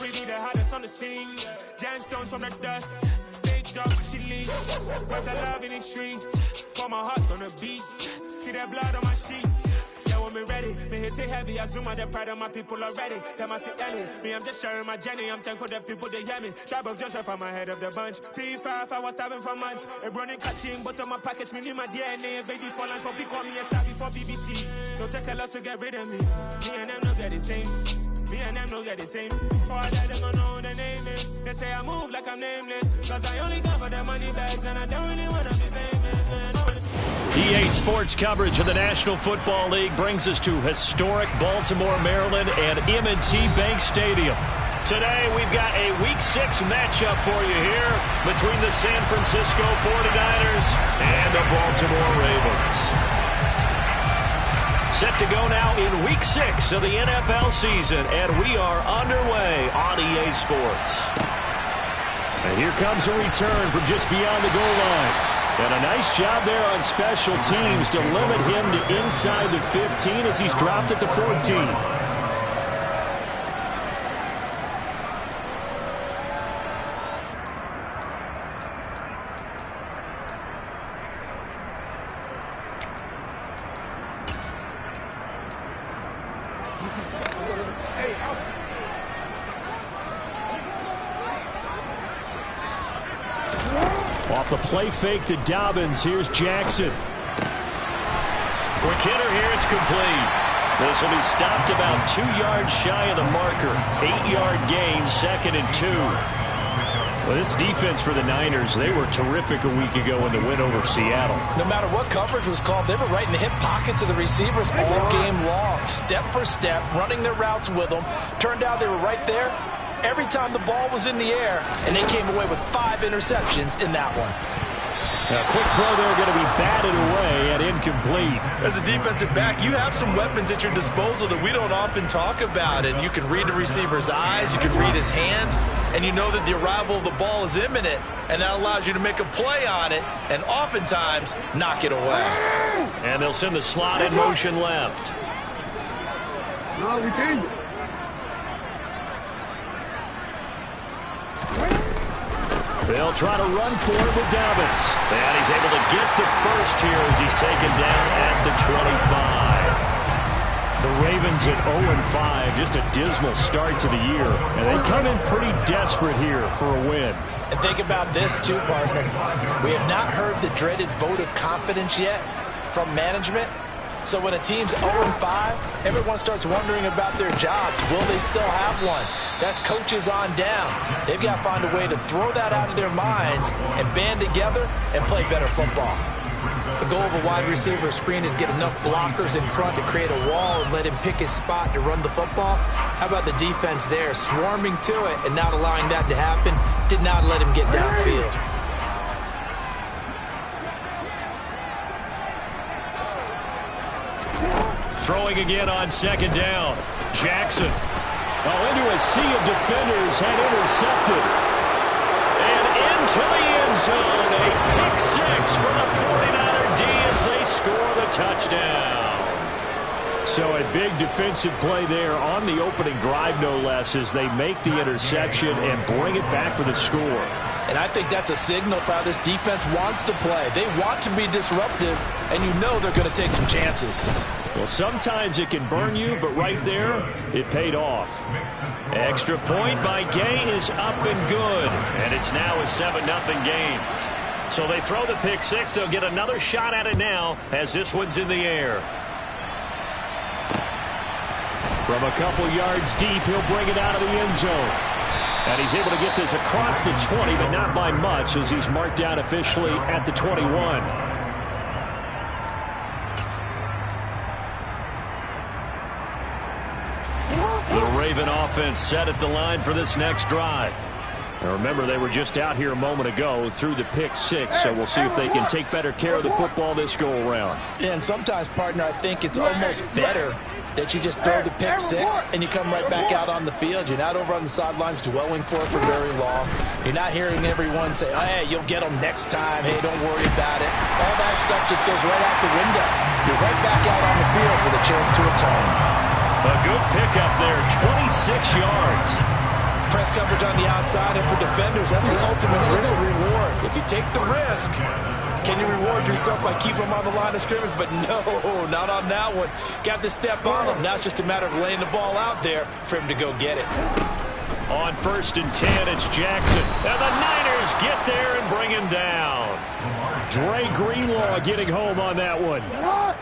We be the hottest on the scene. Gemstones from the dust. Big dog, she leaves. Where's the love in the streets? Pour my heart on the beat. See that blood on my sheets. Yeah, when me ready, me hit it heavy. I zoom out the pride of my people already. Them I see Ellie. Me, I'm just sharing my journey. I'm thankful the people they hear me. Tribe of Joseph, I'm ahead of the bunch. P5, I was starving for months. A running cutting, but on my pockets, me need my DNA. Baby for lunch, but call me a star before BBC. Don't take a lot to get rid of me. Me and them no get the same. Me and them no get the same. For all that, they gon' know who the name is. They say I move like I'm nameless. Cause I only got for the money bags. And I don't really wanna be famous, man. EA Sports coverage of the National Football League brings us to historic Baltimore, Maryland and M&T Bank Stadium. Today we've got a Week 6 matchup for you here between the San Francisco 49ers and the Baltimore Ravens. Set to go now in Week 6 of the NFL season, and we are underway on EA Sports. And here comes a return from just beyond the goal line. And a nice job there on special teams to limit him to inside the 15 as he's dropped at the 14. Off the play fake to Dobbins. Here's Jackson. Quick hitter here. It's complete. This will be stopped about 2 yards shy of the marker. 8-yard gain, 2nd and 2. Well, this defense for the Niners, they were terrific a week ago in the win over Seattle. No matter what coverage was called, they were right in the hip pockets of the receivers all game long. Step for step, running their routes with them. Turned out they were right there every time the ball was in the air, and they came away with 5 interceptions in that one. A quick throw there going to be batted away and incomplete. As a defensive back, you have some weapons at your disposal that we don't often talk about, and you can read the receiver's eyes, you can read his hands, and you know that the arrival of the ball is imminent, and that allows you to make a play on it and oftentimes knock it away. And they'll send the slot in motion left. No, we changed it. They'll try to run for it with Dobbins. And he's able to get the first here as he's taken down at the 25. The Ravens at 0-5, just a dismal start to the year. And they come in pretty desperate here for a win. And think about this too, partner. We have not heard the dreaded vote of confidence yet from management. So when a team's 0-5, everyone starts wondering about their jobs. Will they still have one? That's coaches on down. They've got to find a way to throw that out of their minds and band together and play better football. The goal of a wide receiver screen is get enough blockers in front to create a wall and let him pick his spot to run the football. How about the defense there, swarming to it and not allowing that to happen? Did not let him get downfield. Throwing again on 2nd down. Jackson. Well, into a sea of defenders, had intercepted. And into the end zone. A pick 6 for the 49er D as they score the touchdown. So a big defensive play there on the opening drive, no less, as they make the interception and bring it back for the score. And I think that's a signal for how this defense wants to play. They want to be disruptive, and you know they're going to take some chances. Well, sometimes it can burn you, but right there, it paid off. Extra point by Gay is up and good, and it's now a 7-0 game. So they throw the pick 6. They'll get another shot at it now as this one's in the air. From a couple yards deep, he'll bring it out of the end zone. And he's able to get this across the 20, but not by much as he's marked down officially at the 21. The Raven offense set at the line for this next drive. Now remember, they were just out here a moment ago through the pick 6, so we'll see if they can take better care of the football this go-around. And sometimes, partner, I think it's almost better that you just throw the pick 6 and you come right back out on the field. You're not over on the sidelines dwelling for it for very long. You're not hearing everyone say, oh, hey, you'll get them next time. Hey, don't worry about it. All that stuff just goes right out the window. You're right back out on the field with a chance to atone. A good pickup there, 26 yards. coverage on the outside, and for defenders, that's the ultimate risk reward. If you take the risk, can you reward yourself by keeping them on the line of scrimmage? But no, not on that one. Got to step on them. Now it's just a matter of laying the ball out there for him to go get it. On 1st and 10, it's Jackson. And the Niners get there and bring him down. Dre Greenlaw getting home on that one.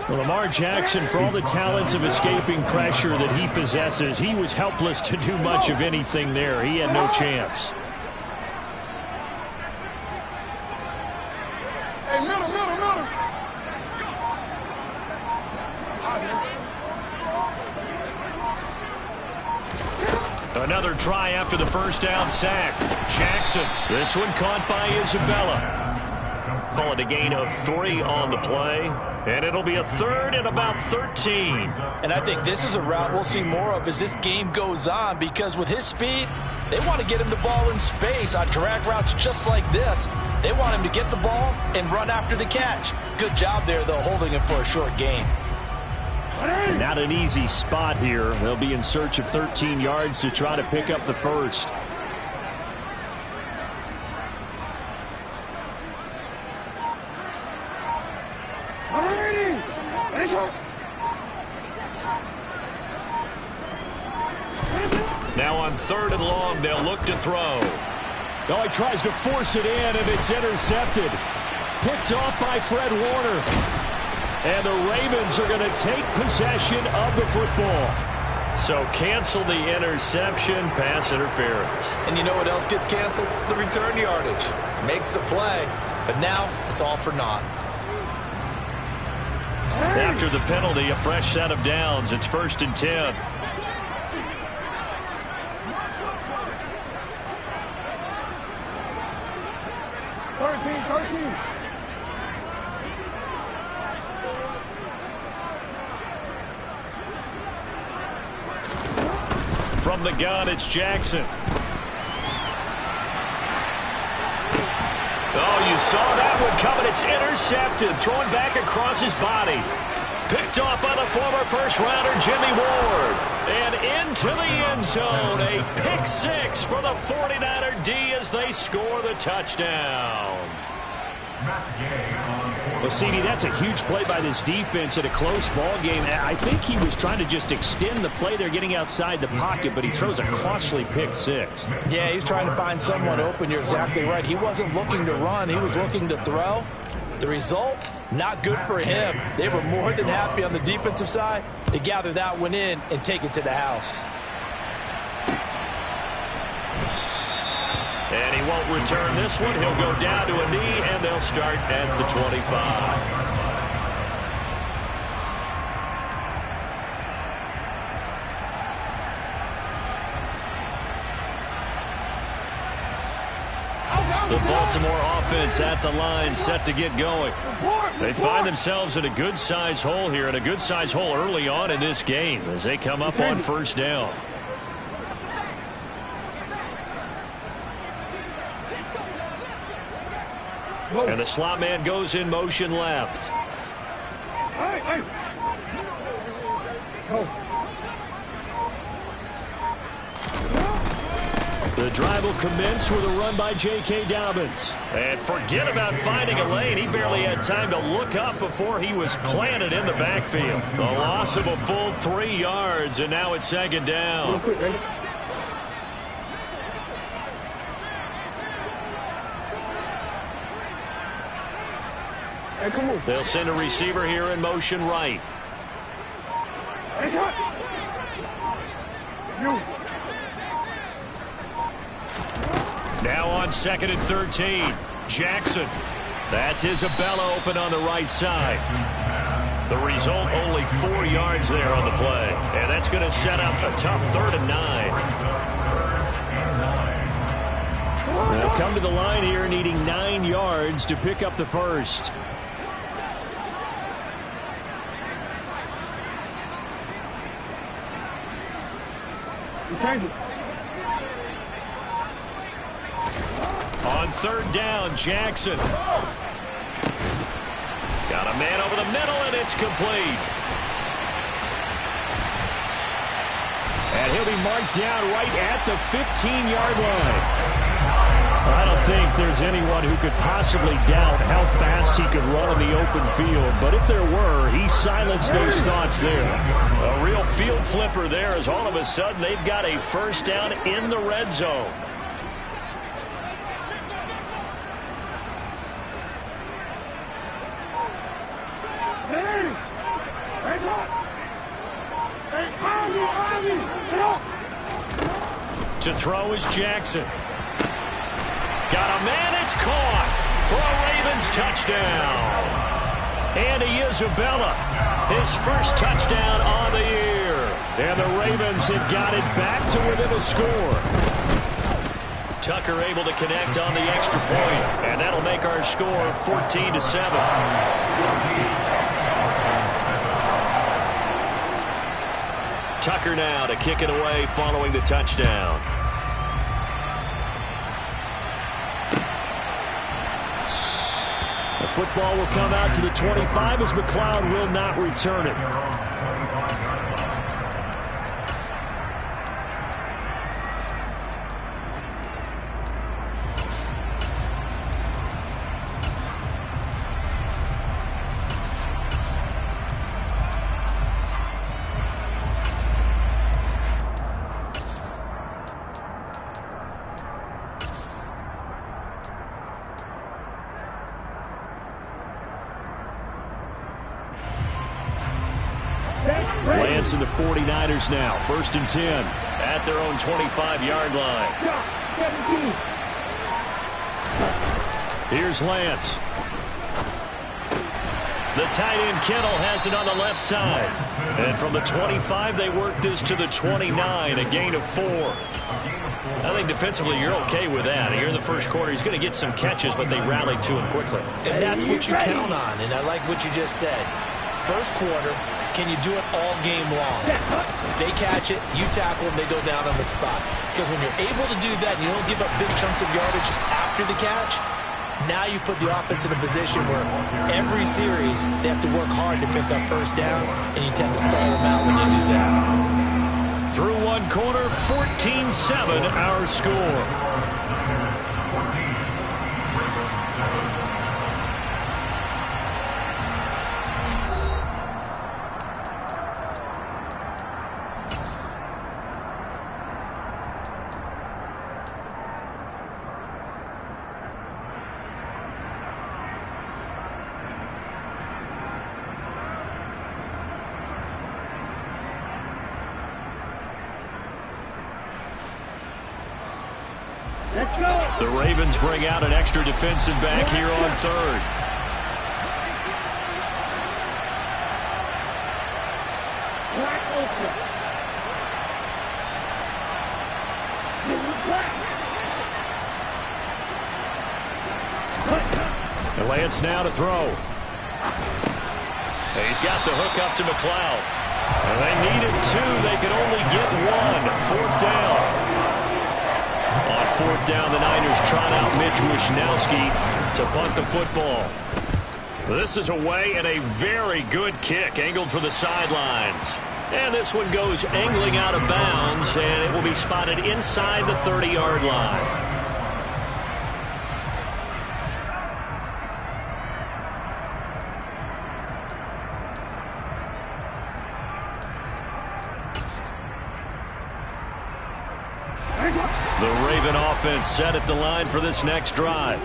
Well, Lamar Jackson, for all the talents of escaping pressure that he possesses, he was helpless to do much of anything there. He had no chance. Hey, middle. Another try after the first down sack. Jackson, this one caught by Isabella. Call it a gain of 3 on the play, and it'll be a 3rd and about 13. And I think this is a route we'll see more of as this game goes on, because with his speed, they want to get him the ball in space on drag routes just like this. They want him to get the ball and run after the catch. Good job there, though, holding him for a short gain. Not an easy spot here. They'll be in search of 13 yards to try to pick up the first. Now on 3rd and long, they'll look to throw. Oh, he tries to force it in, and it's intercepted. Picked off by Fred Warner. And the Ravens are going to take possession of the football. So cancel the interception, pass interference. And you know what else gets canceled? The return yardage. Makes the play, but now it's all for naught. After the penalty, a fresh set of downs. It's 1st and 10. From the gun, it's Jackson. Oh, you saw that one coming. It's intercepted. Thrown back across his body. Picked off by the former first-rounder, Jimmy Ward. And into the end zone. A pick 6 for the 49er D as they score the touchdown. Well, CD, that's a huge play by this defense in a close ball game. I think he was trying to just extend the play. They're getting outside the pocket, but he throws a costly pick 6. Yeah, he's trying to find someone open. You're exactly right. He wasn't looking to run. He was looking to throw. The result, not good for him. They were more than happy on the defensive side to gather that one in and take it to the house. And he won't return this one. He'll go down to a knee, and they'll start at the 25. The Baltimore offense at the line, set to get going. They find themselves in a good-sized hole here, and a good-sized hole early on in this game as they come up on 1st down. And the slot man goes in motion left. The drive will commence with a run by J.K. Dobbins. And forget about finding a lane. He barely had time to look up before he was planted in the backfield. A loss of a full 3 yards, and now it's 2nd down. Hey, come on. They'll send a receiver here in motion right. Now on 2nd and 13. Jackson. That's Isabella open on the right side. The result, only 4 yards there on the play. And that's going to set up a tough 3rd and 9. They'll come to the line here needing 9 yards to pick up the first. Change it. On 3rd down, Jackson. Got a man over the middle, and it's complete. And he'll be marked down right at the 15-yard line. I don't think there's anyone who could possibly doubt how fast he could run on the open field. But if there were, he silenced those thoughts there. A real field flipper there as all of a sudden they've got a first down in the red zone. To throw is Jackson. Got a man, it's caught for a Ravens touchdown. Andy Isabella, his first touchdown on the year. And the Ravens have got it back to within a score. Tucker able to connect on the extra point, and that'll make our score 14-7. Tucker now to kick it away following the touchdown. The football will come out to the 25 as McLeod will not return it. Lance and the 49ers now. 1st and 10 at their own 25-yard line. Here's Lance. The tight end Kittle has it on the left side. And from the 25, they work this to the 29, a gain of 4. I think defensively you're okay with that. Here in the first quarter, he's going to get some catches, but they rallied to him quickly. And that's what you count on, and I like what you just said. First quarter, can you do it all game long? They catch it, you tackle them, they go down on the spot. Because when you're able to do that and you don't give up big chunks of yardage after the catch, now you put the offense in a position where every series they have to work hard to pick up first downs, and you tend to stall them out when you do that. Through one quarter, 14-7 our score. The Ravens bring out an extra defensive back here on 3rd. And Lance now to throw. And he's got the hook up to McLeod. And they needed 2. They could only get 1. 4th down. On 4th down, the Niners trot out Mitch Wishnowsky to punt the football. This is away and a very good kick, angled for the sidelines. And this one goes angling out of bounds, and it will be spotted inside the 30-yard line. The Raven offense set at the line for this next drive.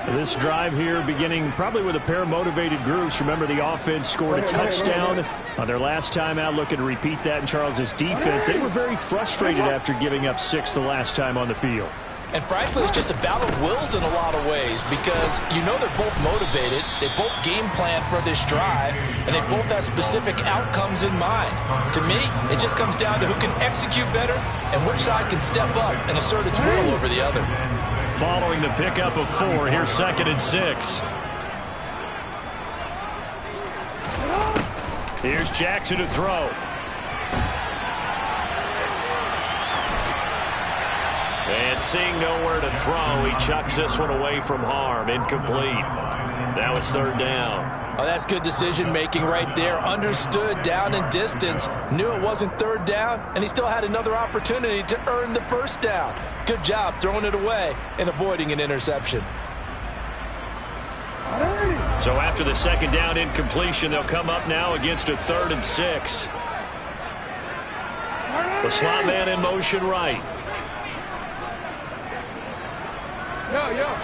This drive here beginning probably with a pair of motivated groups. Remember, the offense scored a touchdown on their last time out. Looking to repeat that in Charles's defense. They were very frustrated after giving up 6 the last time on the field. And frankly, it's just a battle of wills in a lot of ways, because you know they're both motivated, they both game plan for this drive, and they both have specific outcomes in mind. To me, it just comes down to who can execute better and which side can step up and assert its will over the other. Following the pickup of 4, here's 2nd and 6. Here's Jackson to throw. And seeing nowhere to throw, he chucks this one away from harm. Incomplete. Now it's 3rd down. Oh, that's good decision-making right there. Understood down and distance. Knew it wasn't third down, and he still had another opportunity to earn the first down. Good job throwing it away and avoiding an interception. So after the second down incompletion, they'll come up now against a 3rd and 6. The slot man in motion right. Yo.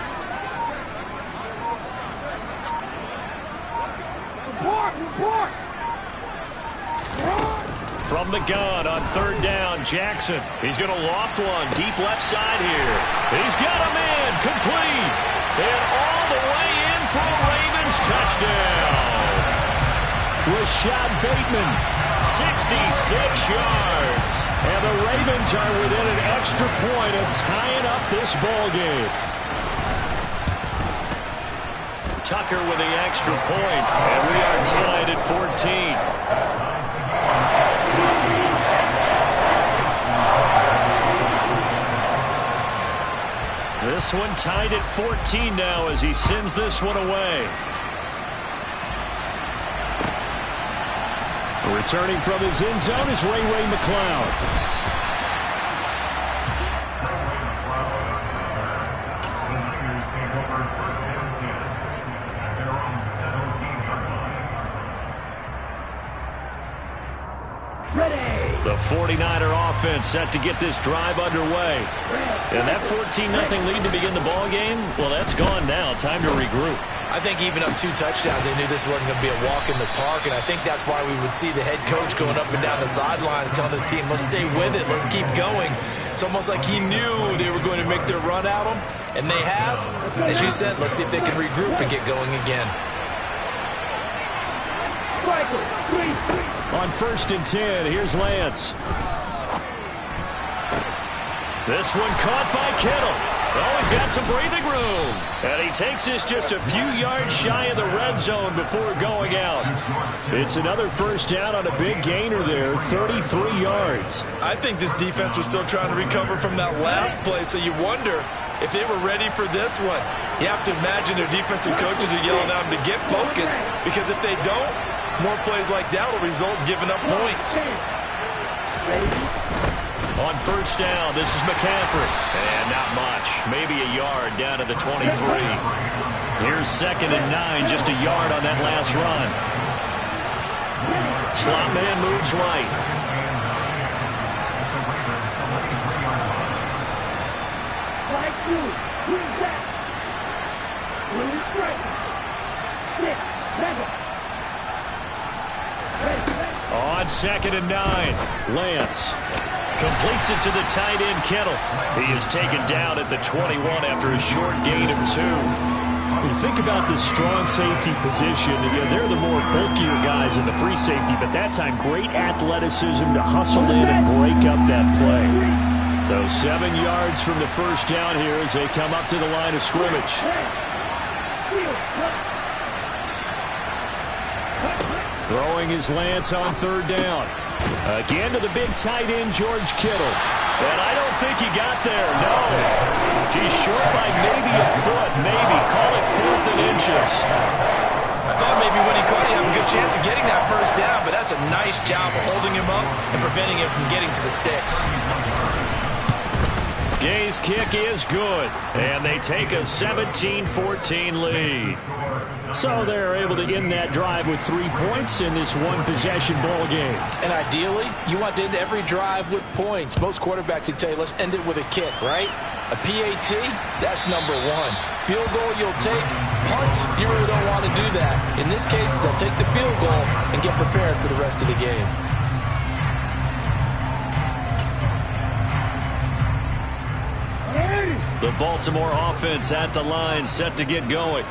Report. From the gun on 3rd down, Jackson. He's going to loft one deep left side here. He's got a man complete. And all the way in for a Ravens touchdown. Rashad Bateman, 66 yards. And the Ravens are within an extra point of tying up this ball game. Tucker with the extra point, and we are tied at 14. This one tied at 14 now as he sends this one away. Returning from his end zone is Ray McCloud. The 49er offense set to get this drive underway. And that 14-0 lead to begin the ball game, well, that's gone now. Time to regroup. I think even up 2 touchdowns, they knew this wasn't going to be a walk in the park, and I think that's why we would see the head coach going up and down the sidelines telling his team, let's stay with it, let's keep going. It's almost like he knew they were going to make their run at him, and they have. As you said, let's see if they can regroup and get going again. On 1st and 10, here's Lance. This one caught by Kittle. Oh, he's got some breathing room. And he takes this just a few yards shy of the red zone before going out. It's another first down on a big gainer there, 33 yards. I think this defense was still trying to recover from that last play, so you wonder if they were ready for this one. You have to imagine their defensive coaches are yelling at them to get focused, because if they don't, more plays like that will result in giving up points. On first down, this is McCaffrey. And not much. Maybe a yard down to the 23. Here's 2nd and 9, just a yard on that last run. Slot man moves right. On 2nd and 9, Lance completes it to the tight end, Kittle. He is taken down at the 21 after a short gain of 2. When you think about this strong safety position, they're the more bulkier guys in the free safety, but that time great athleticism to hustle in and break up that play. So 7 yards from the first down here as they come up to the line of scrimmage. Throwing his Lance on 3rd down. Again to the big tight end, George Kittle. And I don't think he got there, no. He's short by maybe a foot, maybe. Call it 4th and inches. I thought maybe when he caught it, he'd have a good chance of getting that first down, but that's a nice job of holding him up and preventing him from getting to the sticks. Gay's kick is good, and they take a 17-14 lead. So they're able to end that drive with 3 points in this one-possession ball game. And ideally, you want to end every drive with points. Most quarterbacks would tell you, let's end it with a kick, right? A PAT, that's number 1. Field goal, you'll take. Punts, you really don't want to do that. In this case, they'll take the field goal and get prepared for the rest of the game. The Baltimore offense at the line, set to get going.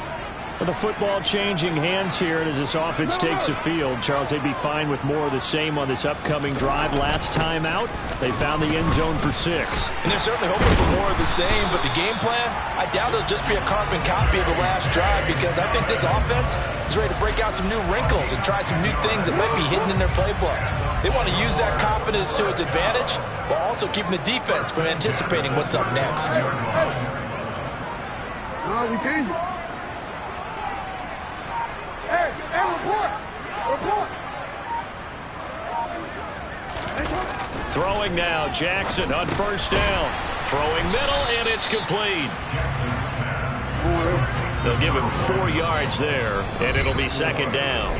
With the football changing hands here, and as this offense takes the field, Charles, they'd be fine with more of the same on this upcoming drive. Last time out, they found the end zone for 6. And they're certainly hoping for more of the same, but the game plan, I doubt it'll just be a carbon copy of the last drive, because I think this offense is ready to break out some new wrinkles and try some new things that might be hidden in their playbook. They want to use that confidence to its advantage, while also keeping the defense from anticipating what's up next. No, we changed it. Hey, Throwing now, Jackson on first down. Throwing middle, and it's complete. They'll give him 4 yards there, and it'll be second down.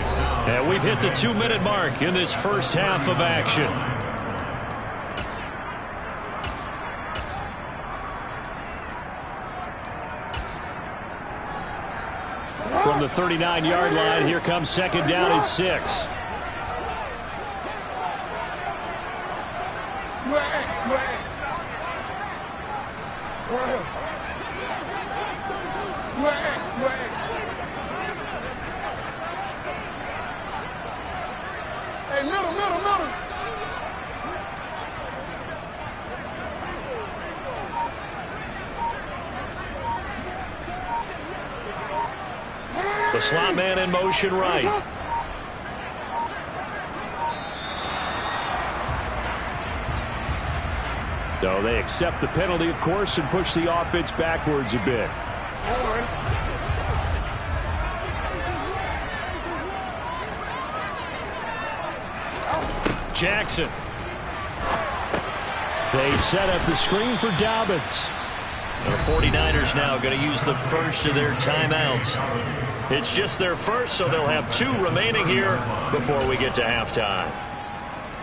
And we've hit the 2-minute mark in this first half of action. From the 39-yard line, here comes second down and 6. Hey, middle. The slot man in motion right. So they accept the penalty, of course, and push the offense backwards a bit. Jackson. They set up the screen for Dobbins. The 49ers now going to use the first of their timeouts. It's just their first, so they'll have 2 remaining here before we get to halftime.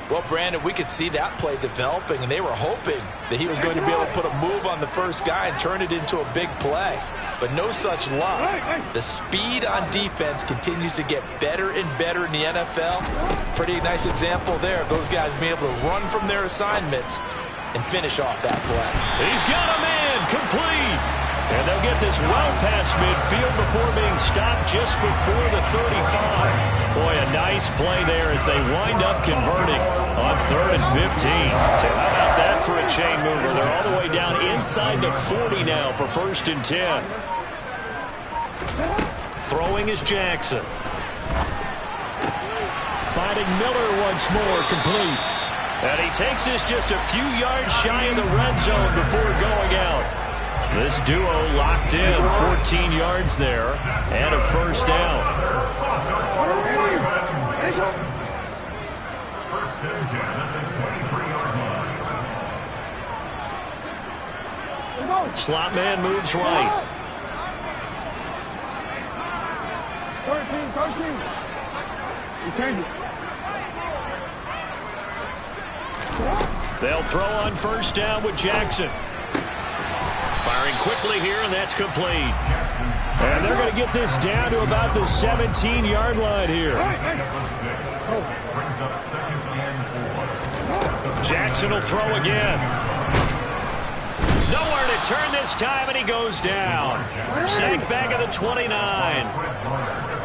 Well, Brandon, we could see that play developing, and they were hoping that he was going to be able to put a move on the first guy and turn it into a big play. But no such luck. The speed on defense continues to get better and better in the NFL. Pretty nice example there of those guys being able to run from their assignments and finish off that play. He's got a man complete. And they'll get this well past midfield before being stopped just before the 35. Boy, a nice play there as they wind up converting on 3rd and 15. So how about that for a chain mover? They're all the way down inside the 40 now for 1st and 10. Throwing is Jackson. Finding Miller once more, complete. And he takes this just a few yards shy of the red zone before going out. This duo locked in, 14 yards there, and a first down. Slot man moves right. 13. You change it. They'll throw on first down with Jackson. Firing quickly here, and that's complete. And they're going to get this down to about the 17-yard line here. Jackson will throw again. Nowhere to turn this time, and he goes down. Sacked back at the 29.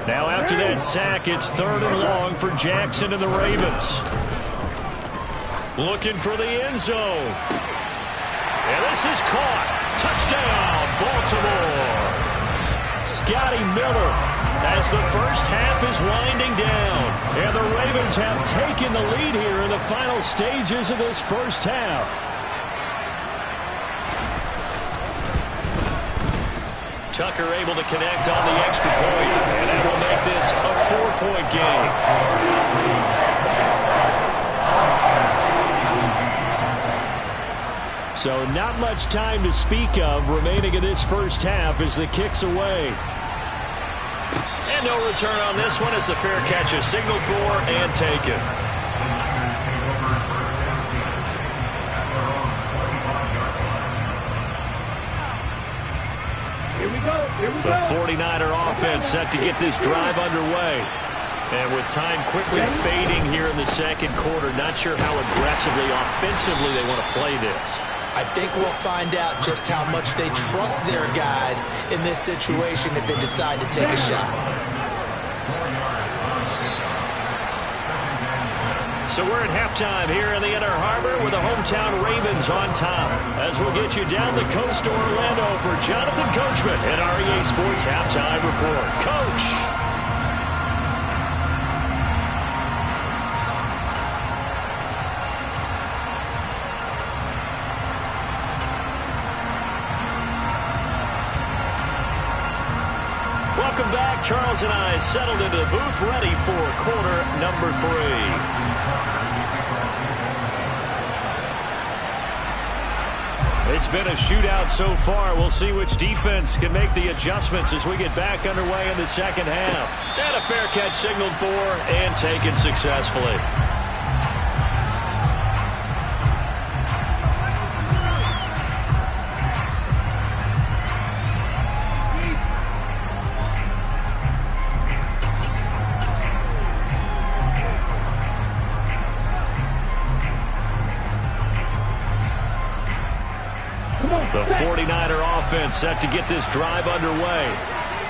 Now after that sack, it's 3rd and long for Jackson and the Ravens. Looking for the end zone. And this is caught. Touchdown, Baltimore. Scotty Miller as the first half is winding down. And the Ravens have taken the lead here in the final stages of this first half. Tucker able to connect on the extra point. And that will make this a 4-point game. So not much time to speak of remaining in this first half as the kick's away. And no return on this one as the fair catch is signaled for and taken. The 49er offense set to get this drive underway. And with time quickly fading here in the second quarter, not sure how aggressively, offensively they want to play this. I think we'll find out just how much they trust their guys in this situation if they decide to take a shot. So we're at halftime here in the Inner Harbor with the hometown Ravens on top. As we'll get you down the coast to Orlando for Jonathan Coachman at REA Sports Halftime Report. Coach. Welcome back. Charles and I settled into the booth, ready for quarter number 3. It's been a shootout so far. We'll see which defense can make the adjustments as we get back underway in the second half. And a fair catch signaled for and taken successfully. The 49er offense set to get this drive underway.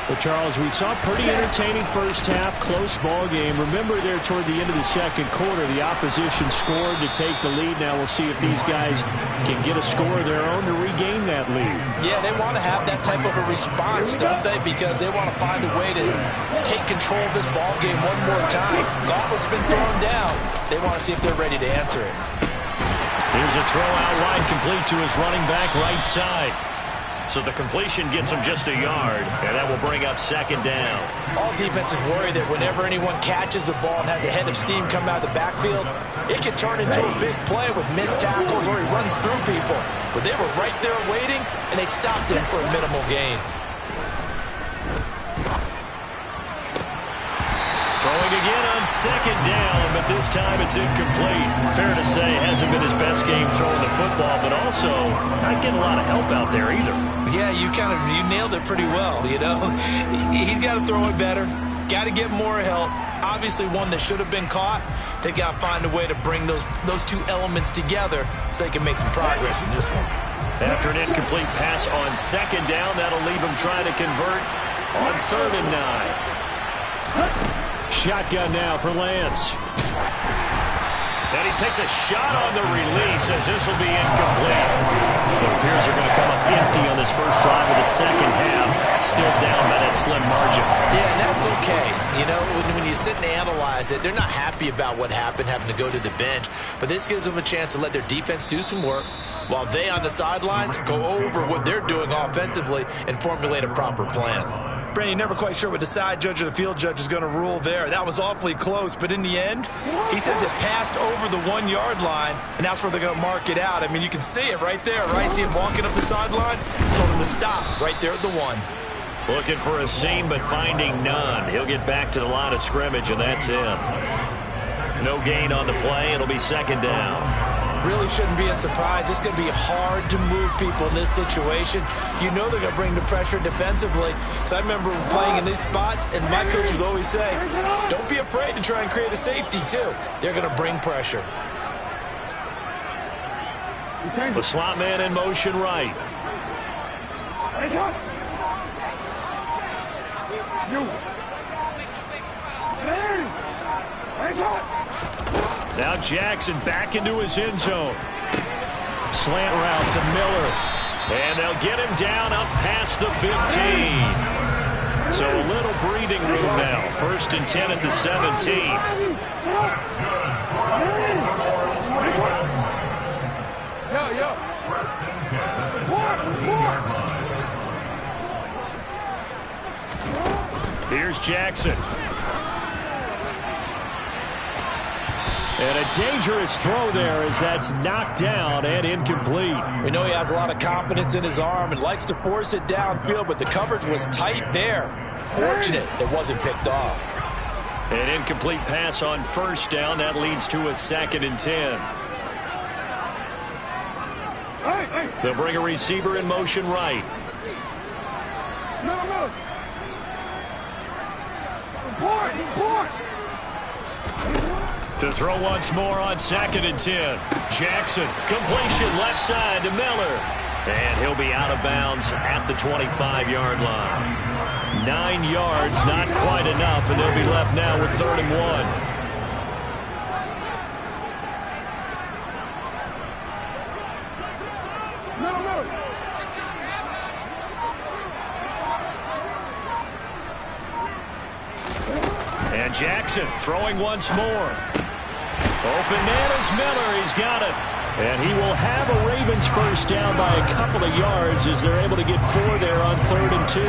Well, Charles, we saw a pretty entertaining first half, close ball game. Remember there toward the end of the second quarter, the opposition scored to take the lead. Now we'll see if these guys can get a score of their own to regain that lead. Yeah, they want to have that type of a response, don't they? Because they want to find a way to take control of this ball game one more time. Gauntlet's been thrown down. They want to see if they're ready to answer it. Here's a throw out wide, complete to his running back right side. So the completion gets him just a yard, and that will bring up second down. All defenses worry that whenever anyone catches the ball and has a head of steam come out of the backfield, it can turn into a big play with missed tackles or he runs through people. But they were right there waiting, and they stopped him for a minimal gain. Throwing again on second down, but this time it's incomplete. Fair to say, hasn't been his best game throwing the football, but also not getting a lot of help out there either. Yeah, you nailed it pretty well, you know. He's got to throw it better, got to get more help. Obviously one that should have been caught. They've got to find a way to bring those two elements together so they can make some progress in this one. After an incomplete pass on second down, that'll leave him trying to convert on 3rd and 9. Shotgun now for Lance. And he takes a shot on the release as this will be incomplete. It appears they're going to come up empty on this first drive of the second half. Still down by that slim margin. Yeah, and that's okay. You know, when you sit and analyze it, they're not happy about what happened, having to go to the bench. But this gives them a chance to let their defense do some work while they on the sidelines go over what they're doing offensively and formulate a proper plan. Brandon, never quite sure what the side judge or the field judge is going to rule there. That was awfully close, but in the end, he says it passed over the 1-yard line, and that's where they're going to mark it out. I mean, you can see it right there, right? See him walking up the sideline? Told him to stop right there at the 1. Looking for a seam, but finding none. He'll get back to the line of scrimmage, and that's it. No gain on the play. It'll be second down. Really shouldn't be a surprise. It's going to be hard to move people in this situation. You know they're going to bring the pressure defensively. So I remember playing in these spots, and my coaches always say, don't be afraid to try and create a safety, too. They're going to bring pressure. The slot man in motion right. Now Jackson back into his end zone. Slant route to Miller. And they'll get him down up past the 15. So a little breathing room now. 1st and 10 at the 17. Here's Jackson. And a dangerous throw there as that's knocked down and incomplete. We know he has a lot of confidence in his arm and likes to force it downfield, but the coverage was tight there. Fortunate it wasn't picked off. An incomplete pass on 1st down. That leads to a 2nd and 10. They'll bring a receiver in motion right. To throw once more on 2nd and 10. Jackson, completion left side to Miller. And he'll be out of bounds at the 25-yard line. 9 yards, not quite enough, and they'll be left now with 3rd and 1. And Jackson throwing once more. Open man is Miller. He's got it. And he will have a Ravens first down by a couple of yards as they're able to get 4 there on 3rd and 2.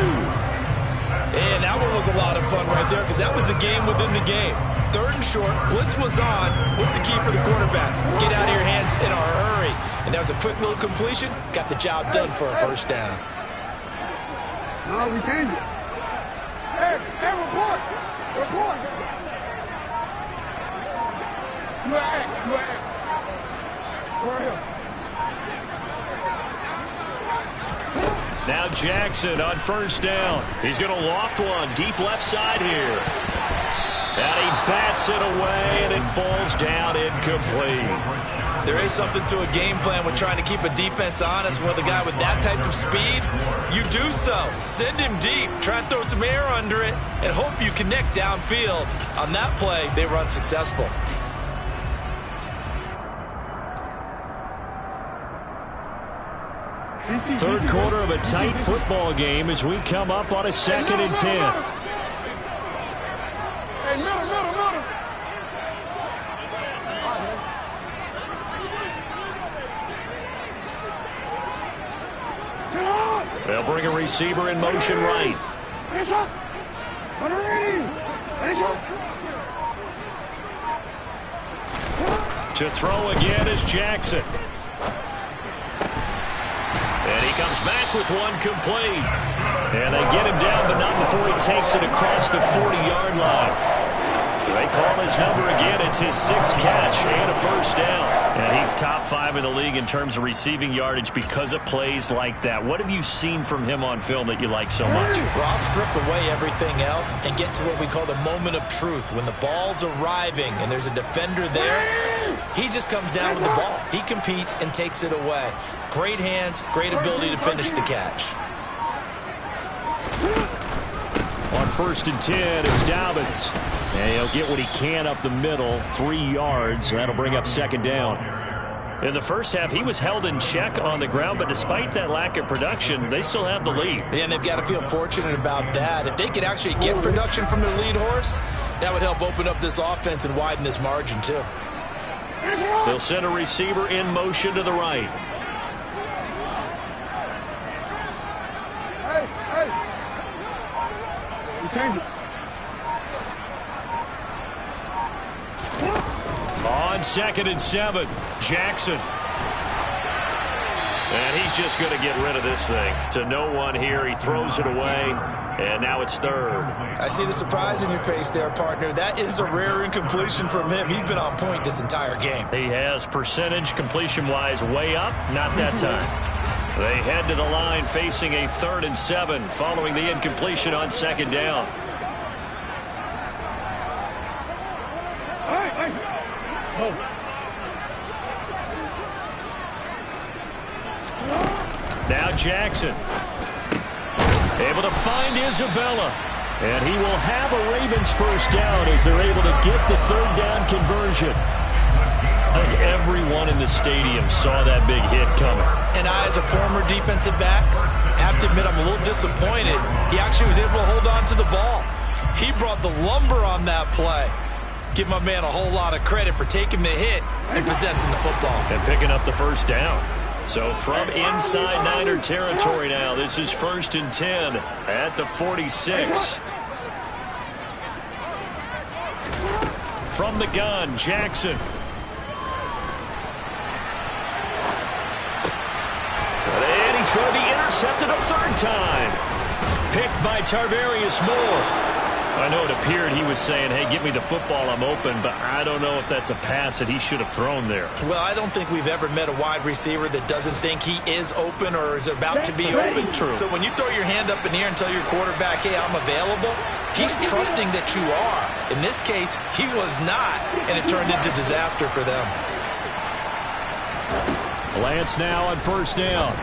And that one was a lot of fun right there because that was the game within the game. 3rd and short, blitz was on. What's the key for the quarterback? Get out of your hands in a hurry. And that was a quick little completion. Got the job done for a first down. No, we changed it. Hey, report. Report. You act. For real. Now Jackson on first down. He's going to loft one deep left side here. And he bats it away, and it falls down incomplete. There is something to a game plan with trying to keep a defense honest. With a guy with that type of speed, you do so. Send him deep. Try and throw some air under it and hope you connect downfield. On that play, they were unsuccessful. Third quarter of a tight football game as we come up on a 2nd and 10. Hey, middle. They'll bring a receiver in motion right. To throw again is Jackson. And he comes back with one complete. And they get him down, but not before he takes it across the 40-yard line. They call his number again. It's his 6th catch and a first down. And he's top 5 in the league in terms of receiving yardage because of plays like that. What have you seen from him on film that you like so much? Well, I'll strip away everything else and get to what we call the moment of truth. When the ball's arriving and there's a defender there, he just comes down with the ball. He competes and takes it away. Great hands, great ability to finish the catch. On 1st and 10, it's Dobbins. And he'll get what he can up the middle, 3 yards. That'll bring up 2nd down. In the first half, he was held in check on the ground, but despite that lack of production, they still have the lead. And they've got to feel fortunate about that. If they could actually get production from their lead horse, that would help open up this offense and widen this margin, too. They'll send a receiver in motion to the right. Change it. On 2nd and 7, Jackson. And he's just going to get rid of this thing. To no one here, he throws it away, and now it's 3rd. I see the surprise in your face there, partner. That is a rare incompletion from him. He's been on point this entire game. He has percentage completion-wise way up, not that time. They head to the line facing a 3rd and 7 following the incompletion on 2nd down. Now Jackson. Able to find Isabella. And he will have a Ravens first down as they're able to get the 3rd down conversion. I think everyone in the stadium saw that big hit coming. And I, as a former defensive back, have to admit I'm a little disappointed. He actually was able to hold on to the ball. He brought the lumber on that play. Give my man a whole lot of credit for taking the hit and possessing the football. And picking up the first down. So from inside Niner territory now, this is 1st and 10 at the 46. From the gun, Jackson. And he's going to be intercepted a 3rd time. Picked by Tarvarius Moore. I know it appeared he was saying, hey, give me the football, I'm open, but I don't know if that's a pass that he should have thrown there. Well, I don't think we've ever met a wide receiver that doesn't think he is open or is about to be open. True. So when you throw your hand up in the air and tell your quarterback, hey, I'm available, he's trusting that you are. In this case, he was not, and it turned into disaster for them. Lance now on first down.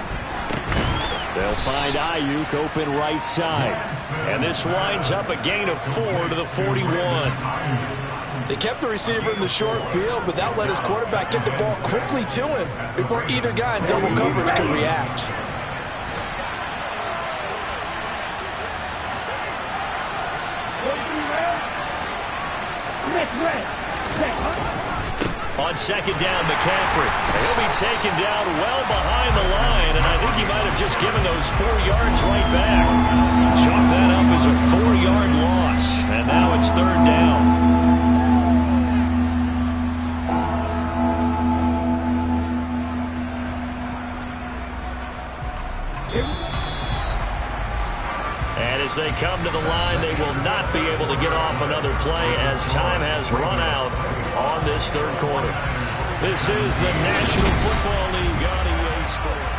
They'll find Ayuk open right side. And this winds up a gain of 4 to the 41. They kept the receiver in the short field, but that let his quarterback get the ball quickly to him before either guy in double coverage could react. On second down, McCaffrey. He'll be taken down well behind the line, and I think he might have just given those 4 yards right back. Chalk that up as a 4-yard loss, and now it's third down. And as they come to the line, they will not be able to get off another play as time has run out on this third quarter. This is the National Football League on EA Sports.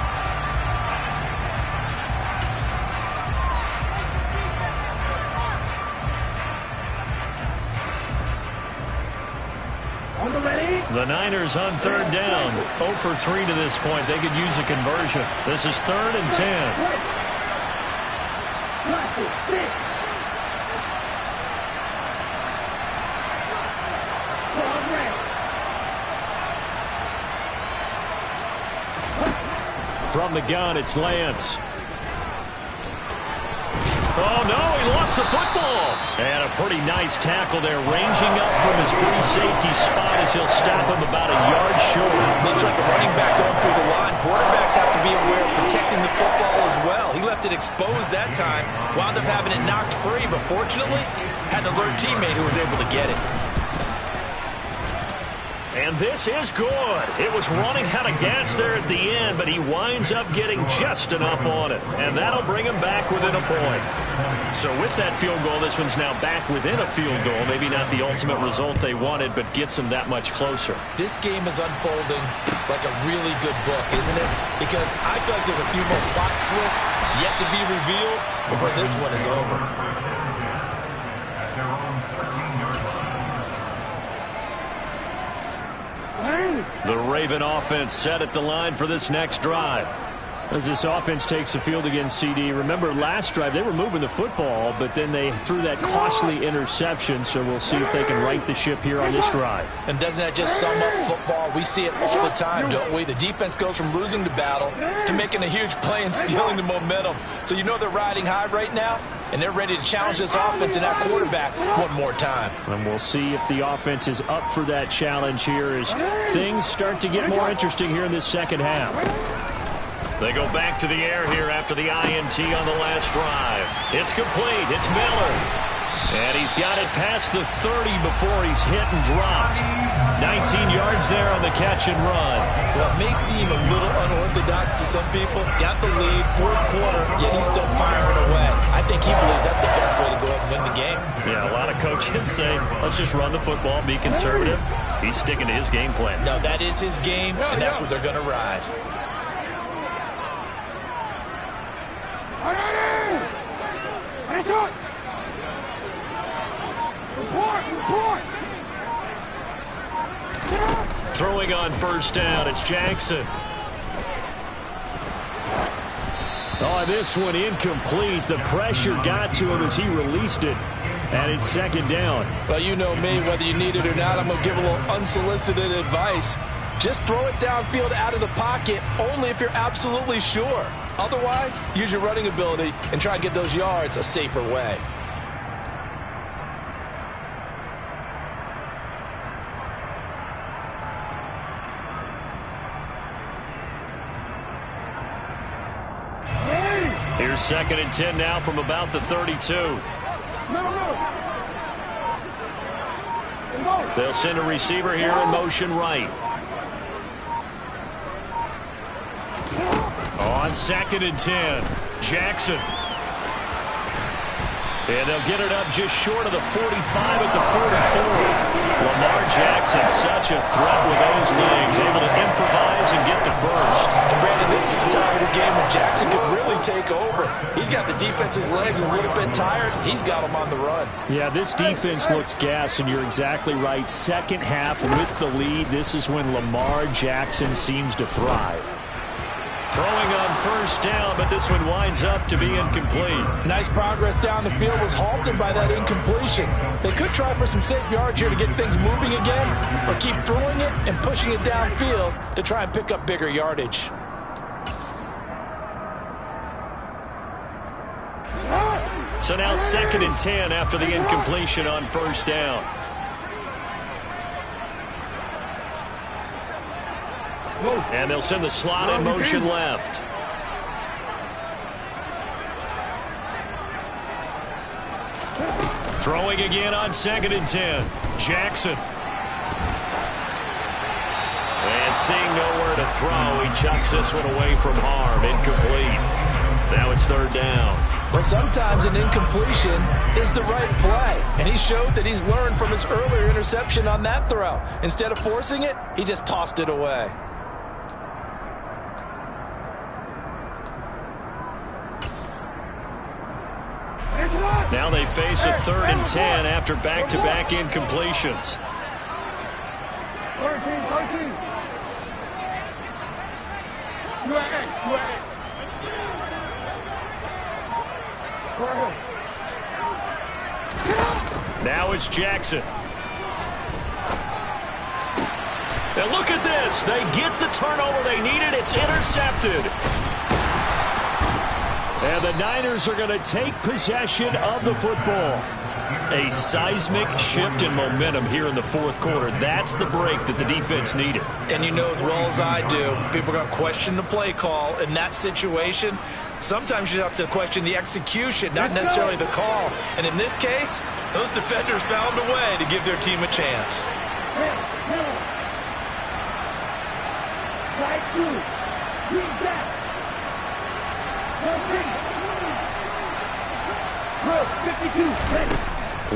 The Niners on third down. 0 for 3 to this point. They could use a conversion. This is 3rd and 10. From the gun, it's Lance. Oh, no, he lost the football. And a pretty nice tackle there, ranging up from his free safety spot as he'll stop him about a yard short. Looks like a running back going through the line. Quarterbacks have to be aware of protecting the football as well. He left it exposed that time, wound up having it knocked free, but fortunately, had an alert teammate who was able to get it. And this is good. It was running out of gas there at the end, but he winds up getting just enough on it. And that'll bring him back within a point. So with that field goal, this one's now back within a field goal. Maybe not the ultimate result they wanted, but gets them that much closer. This game is unfolding like a really good book, isn't it? Because I feel like there's a few more plot twists yet to be revealed before this one is over. The Raven offense set at the line for this next drive. As this offense takes the field against CD, remember last drive they were moving the football, but then they threw that costly interception, so we'll see if they can right the ship here on this drive. And doesn't that just sum up football? We see it all the time, don't we? The defense goes from losing the battle to making a huge play and stealing the momentum. So you know they're riding high right now, and they're ready to challenge this offense and that quarterback one more time. And we'll see if the offense is up for that challenge here as things start to get more interesting here in this second half. They go back to the air here after the INT on the last drive. It's complete. It's Miller. And he's got it past the 30 before he's hit and dropped. 19 yards there on the catch and run. Well, it may seem a little unorthodox to some people. Got the lead, fourth quarter, yet he's still firing away. I think he believes that's the best way to go ahead and win the game. Yeah, a lot of coaches say, let's just run the football, be conservative. He's sticking to his game plan. No, that is his game, and that's what they're going to ride. Throwing on first down, it's Jackson. Oh, this one incomplete. The pressure got to him as he released it. And it's second down. Well, you know me, whether you need it or not, I'm going to give a little unsolicited advice. Just throw it downfield out of the pocket only if you're absolutely sure. Otherwise, use your running ability and try and get those yards a safer way. Here's second and 10 now from about the 32. They'll send a receiver here in motion right. On second and 10, Jackson. And they'll get it up just short of the 45 at the 44. Lamar Jackson, such a threat with those legs, able to improvise and get the first. And Brandon, this is the time of the game when Jackson could really take over. He's got the defense's legs a little bit tired. He's got them on the run. Yeah, this defense looks gassed, and you're exactly right. Second half with the lead, this is when Lamar Jackson seems to thrive. Throwing on first down, but this one winds up to be incomplete. Nice progress down the field was halted by that incompletion. They could try for some safe yards here to get things moving again, or keep throwing it and pushing it downfield to try and pick up bigger yardage. So now second and 10 after the incompletion on first down. And they'll send the slot in motion left. Throwing again on 2nd and 10. Jackson. And seeing nowhere to throw, he chucks this one away from harm. Incomplete. Now it's 3rd down. Well, sometimes an incompletion is the right play. And he showed that he's learned from his earlier interception on that throw. Instead of forcing it, he just tossed it away. Now they face a 3rd and 10 after back-to-back incompletions. 13. You are X. Now it's Jackson. And look at this. They get the turnover they needed. It's intercepted. And the Niners are going to take possession of the football. A seismic shift in momentum here in the 4th quarter. That's the break that the defense needed. And you know as well as I do, people are going to question the play call in that situation. Sometimes you have to question the execution, not necessarily the call. And in this case, those defenders found a way to give their team a chance.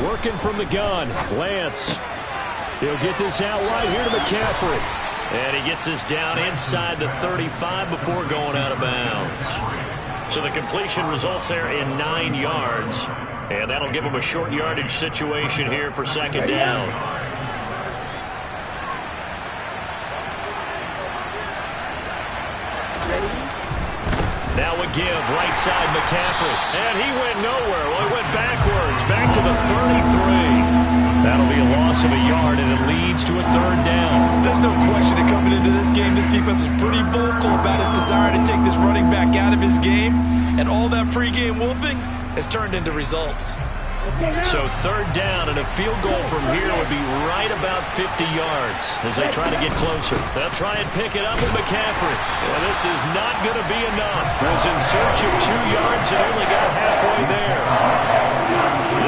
Working from the gun, Lance. He'll get this out wide here to McCaffrey. And he gets this down inside the 35 before going out of bounds. So the completion results there in 9 yards. And that'll give him a short yardage situation here for 2nd down. Now a give, right side McCaffrey. And he went nowhere. Well, he went backwards, back to the 33. That'll be a loss of a yard, and it leads to a 3rd down. There's no question that coming into this game, this defense is pretty vocal about his desire to take this running back out of his game. And all that pregame wolfing has turned into results. So 3rd down, and a field goal from here would be right about 50 yards as they try to get closer. They'll try and pick it up with McCaffrey. Well, this is not going to be enough. Was in search of 2 yards and only got halfway there.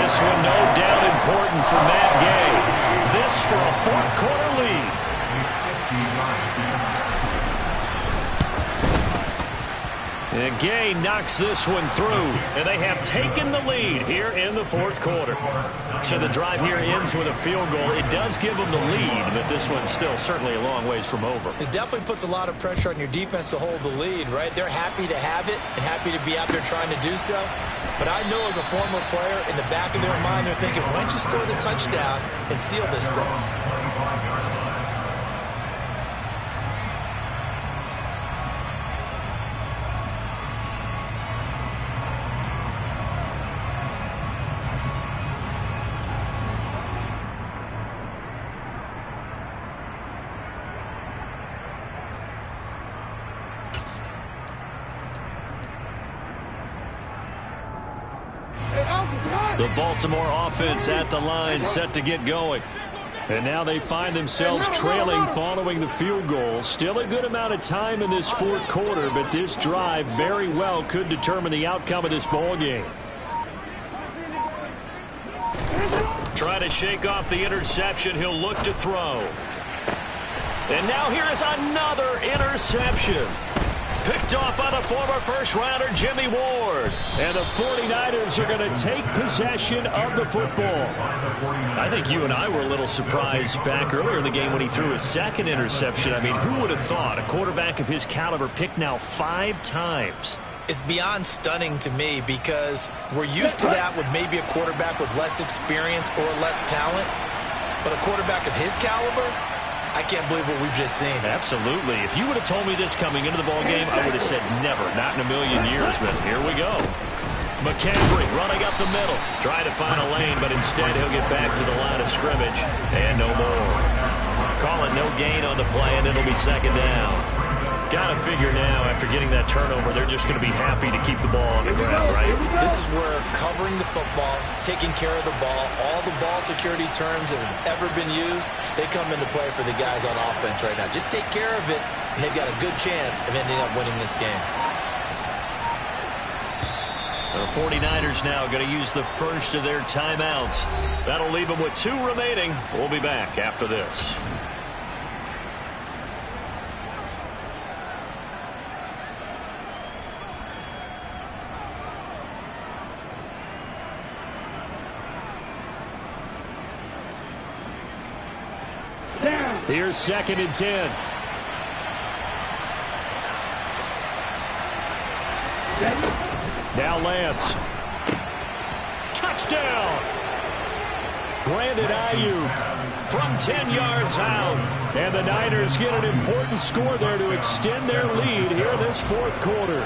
This one no doubt important for Matt Gay. This for a 4th quarter lead. And Gay knocks this one through, and they have taken the lead here in the 4th quarter. So the drive here ends with a field goal. It does give them the lead, but this one's still certainly a long ways from over. It definitely puts a lot of pressure on your defense to hold the lead, right? They're happy to have it and happy to be out there trying to do so. But I know as a former player, in the back of their mind, they're thinking, why don't you score the touchdown and seal this thing? The Baltimore offense at the line, set to get going. And now they find themselves trailing following the field goal. Still a good amount of time in this 4th quarter, but this drive very well could determine the outcome of this ball game. Try to shake off the interception. He'll look to throw. And now here is another interception. Picked off by the former first-rounder Jimmy Ward. And the 49ers are going to take possession of the football. I think you and I were a little surprised back earlier in the game when he threw his 2nd interception. I mean, who would have thought a quarterback of his caliber picked now 5 times? It's beyond stunning to me because we're used to that with maybe a quarterback with less experience or less talent. But a quarterback of his caliber, I can't believe what we've just seen. Absolutely. If you would have told me this coming into the ballgame, I would have said never, not in a million years, but here we go. McCaffrey running up the middle, trying to find a lane, but instead he'll get back to the line of scrimmage, and no more. Call it no gain on the play, and it'll be 2nd down. Got to figure now, after getting that turnover, they're just going to be happy to keep the ball on the ground, right? This is where covering the football, taking care of the ball, all the ball security terms that have ever been used, they come into play for the guys on offense right now. Just take care of it, and they've got a good chance of ending up winning this game. The 49ers now going to use the first of their timeouts. That'll leave them with 2 remaining. We'll be back after this. Here's 2nd and 10. Now Lance. Touchdown! Brandon Ayuk from 10 yards out. And the Niners get an important score there to extend their lead here in this 4th quarter.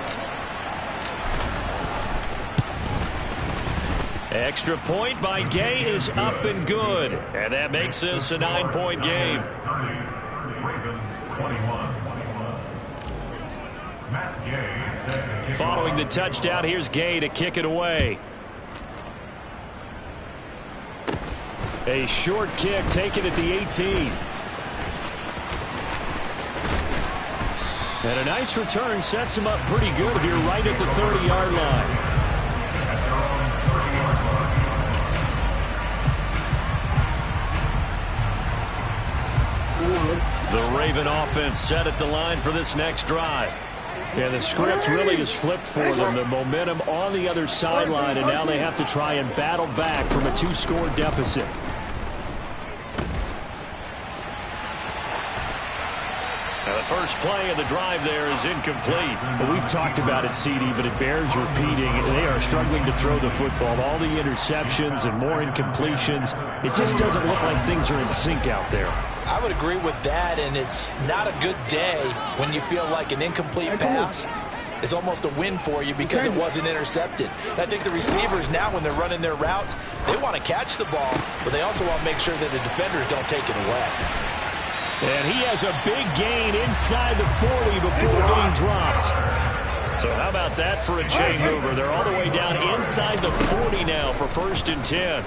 Extra point by Gay is up and good. And that makes this a 9-point game. Following the touchdown, here's Gay to kick it away. A short kick taken at the 18. And a nice return sets him up pretty good here right at the 30-yard line. The Raven offense set at the line for this next drive. Yeah, the script really is flipped for them. The momentum on the other sideline, and now they have to try and battle back from a 2-score deficit. Now the first play of the drive there is incomplete. Well, we've talked about it, CD, but it bears repeating. They are struggling to throw the football. All the interceptions and more incompletions. It just doesn't look like things are in sync out there. I would agree with that, and it's not a good day when you feel like an incomplete pass is almost a win for you because it wasn't intercepted. And I think the receivers now, when they're running their routes, they want to catch the ball, but they also want to make sure that the defenders don't take it away. And he has a big gain inside the 40 before getting dropped. So how about that for a chain mover? They're all the way down inside the 40 now for 1st and 10.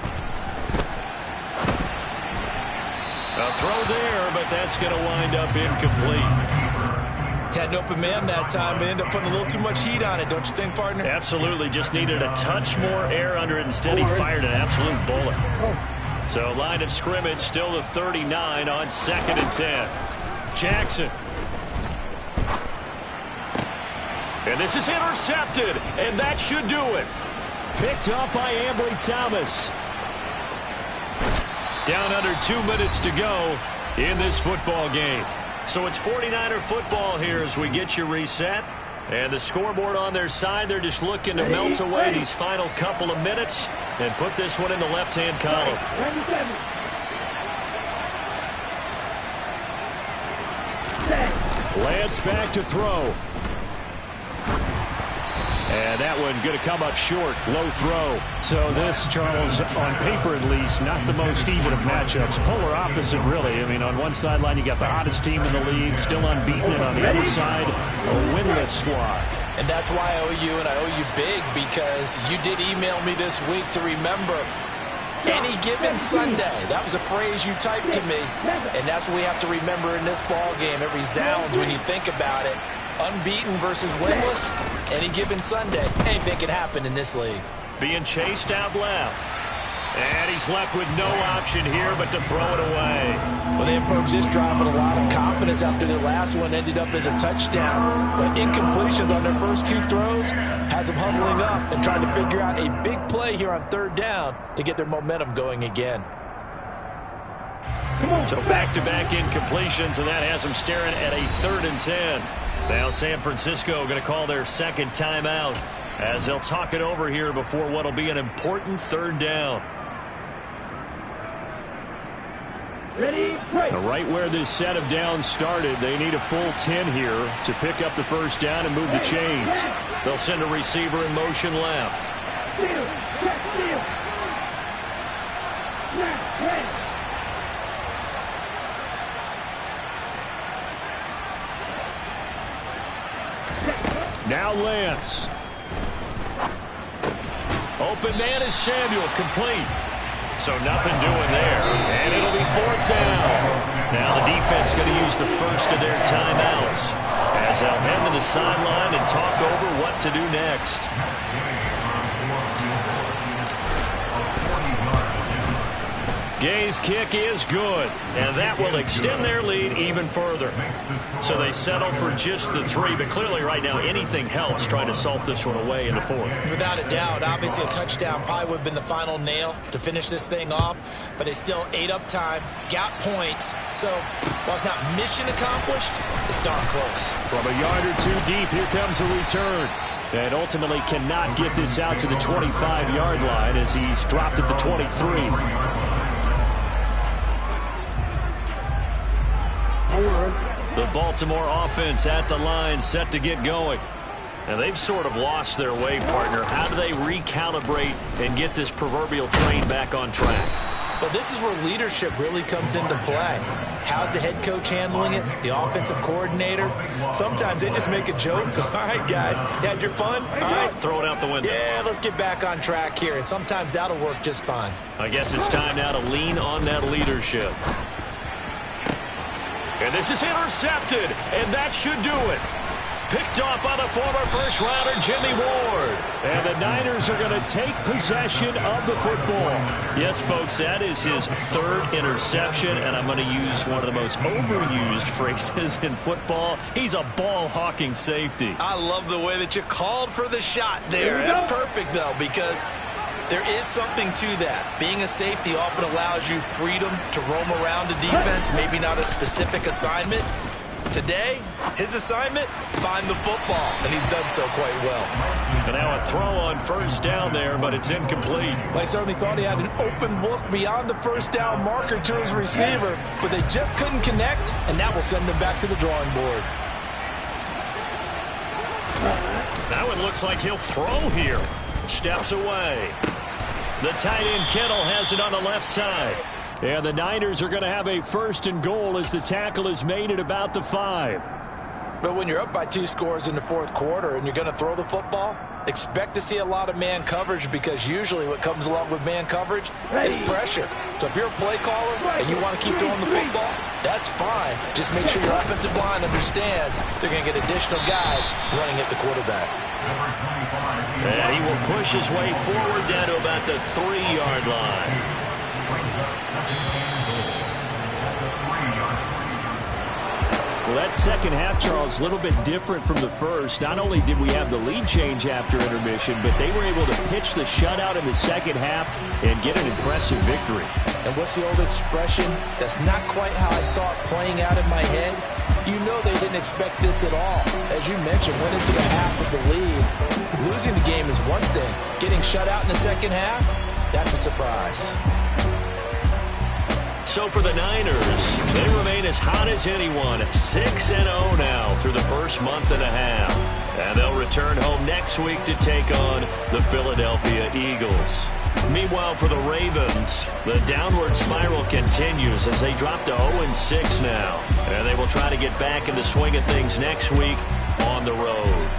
A throw there, but that's going to wind up incomplete. Had an open man that time, but ended up putting a little too much heat on it, don't you think, partner? Absolutely. Just needed a touch more air under it. Instead, he fired an absolute bullet. So line of scrimmage, still the 39 on 2nd and 10. Jackson. And this is intercepted, and that should do it. Picked up by Ambry Thomas. Down under 2 minutes to go in this football game. So it's 49er football here as we get you reset. And the scoreboard on their side, they're just looking to melt away these final couple of minutes and put this one in the left-hand column. Lance back to throw. And that one going to come up short. Low throw. So this, Charles, on paper at least, not the most even of matchups. Polar opposite, really. I mean, on one sideline, you got the hottest team in the league, still unbeaten, and on the other side, a winless squad. And that's why I owe you, and I owe you big, because you did email me this week to remember any given Sunday. That was a phrase you typed to me, and that's what we have to remember in this ball game. It resounds when you think about it. Unbeaten versus winless, any given Sunday. Anything can happen in this league. Being chased out left. And he's left with no option here but to throw it away. Well, they approached this drive with a lot of confidence after their last one ended up as a touchdown. But incompletions on their first 2 throws has them huddling up and trying to figure out a big play here on 3rd down to get their momentum going again. So back-to-back incompletions, and that has them staring at a 3rd and 10. Now San Francisco going to call their 2nd timeout as they'll talk it over here before what will be an important 3rd down. Right where this set of downs started, they need a full 10 here to pick up the 1st down and move the chains. They'll send a receiver in motion left. Now Lance. Open man is Samuel, complete. So nothing doing there. And it'll be 4th down. Now the defense going to use the first of their timeouts as they'll head to the sideline and talk over what to do next. Gay's kick is good, and that will extend their lead even further. So they settle for just the 3, but clearly right now anything helps trying to salt this one away in the 4th. Without a doubt, obviously a touchdown probably would have been the final nail to finish this thing off, but they still ate up time, got points. So while it's not mission accomplished, it's darn close. From a yard or 2 deep, here comes a return. And ultimately cannot get this out to the 25-yard line as he's dropped at the 23. The Baltimore offense at the line, set to get going. And they've sort of lost their way, partner. How do they recalibrate and get this proverbial train back on track? Well, this is where leadership really comes into play. How's the head coach handling it? The offensive coordinator? Sometimes they just make a joke. All right, guys, you had your fun? All right, throw it out the window. Yeah, let's get back on track here. And sometimes that'll work just fine. I guess it's time now to lean on that leadership. And this is intercepted, and that should do it. Picked off by the former first-rounder Jimmy Ward. And the Niners are going to take possession of the football. Yes, folks, that is his 3rd interception, and I'm going to use one of the most overused phrases in football. He's a ball-hawking safety. I love the way that you called for the shot there. That's perfect, though, because there is something to that. Being a safety often allows you freedom to roam around a defense, maybe not a specific assignment. Today, his assignment, find the football, and he's done so quite well. And now a throw on first down there, but it's incomplete. They certainly thought he had an open look beyond the first down marker to his receiver, but they just couldn't connect, and that will send them back to the drawing board. That one looks like he'll throw here. Steps away. The tight end Kittle has it on the left side. And the Niners are going to have a 1st and goal as the tackle is made at about the 5. But when you're up by 2 scores in the 4th quarter and you're going to throw the football, expect to see a lot of man coverage, because usually what comes along with man coverage is pressure. So if you're a play caller and you want to keep throwing the football, that's fine. Just make sure your offensive line understands they're going to get additional guys running at the quarterback. And he will push his way forward down to about the 3-yard line. Well, that second half, Charles, a little bit different from the first. Not only did we have the lead change after intermission, but they were able to pitch the shutout in the second half and get an impressive victory. And what's the old expression? That's not quite how I saw it playing out in my head. You know they didn't expect this at all. As you mentioned, went into the half with the lead. Losing the game is one thing. Getting shut out in the second half, that's a surprise. So for the Niners, they remain as hot as anyone, 6-0 now through the first month and a half. And they'll return home next week to take on the Philadelphia Eagles. Meanwhile, for the Ravens, the downward spiral continues as they drop to 0-6 now. And they will try to get back in the swing of things next week on the road.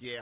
Yeah.